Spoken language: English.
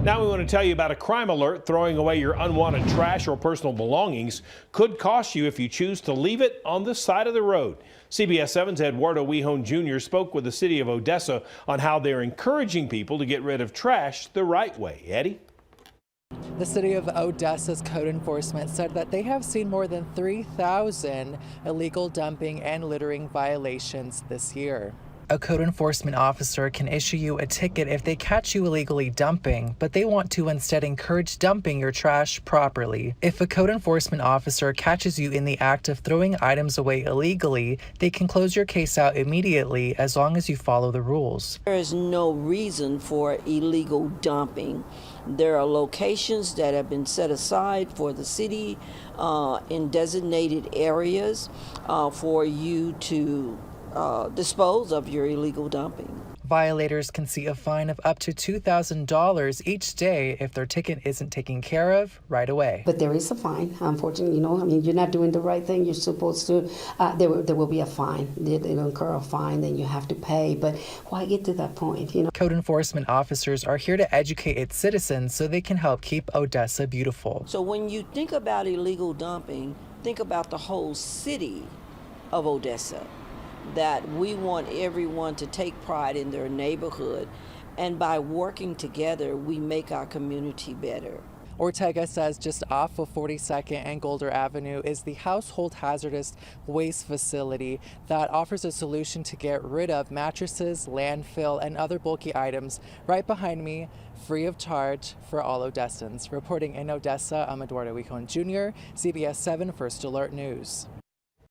Now we want to tell you about a crime alert. Throwing away your unwanted trash or personal belongings could cost you if you choose to leave it on the side of the road. CBS 7's Eduardo Wihon Jr. spoke with the city of Odessa on how they're encouraging people to get rid of trash the right way. Eddie? The city of Odessa's code enforcement said that they have seen more than 3,000 illegal dumping and littering violations this year. A code enforcement officer can issue you a ticket if they catch you illegally dumping, but they want to instead encourage dumping your trash properly. If a code enforcement officer catches you in the act of throwing items away illegally, they can close your case out immediately as long as you follow the rules. There is no reason for illegal dumping. There are locations that have been set aside for the city in designated areas for you to dispose of your illegal dumping. Violators can see a fine of up to $2,000 each day if their ticket isn't taken care of right away. But there is a fine, unfortunately, you're not doing the right thing. You're supposed to, there will be a fine. They'll incur a fine, then you have to pay. But why get to that point, Code enforcement officers are here to educate its citizens so they can help keep Odessa beautiful. So when you think about illegal dumping, think about the whole city of Odessa. That we want everyone to take pride in their neighborhood, and by working together, we make our community better. Ortega says just off of 42nd and Golder Avenue is the household hazardous waste facility that offers a solution to get rid of mattresses, landfill, and other bulky items right behind me, free of charge for all Odessans. Reporting in Odessa, I'm Eduardo Wihon Jr., CBS 7 First Alert News.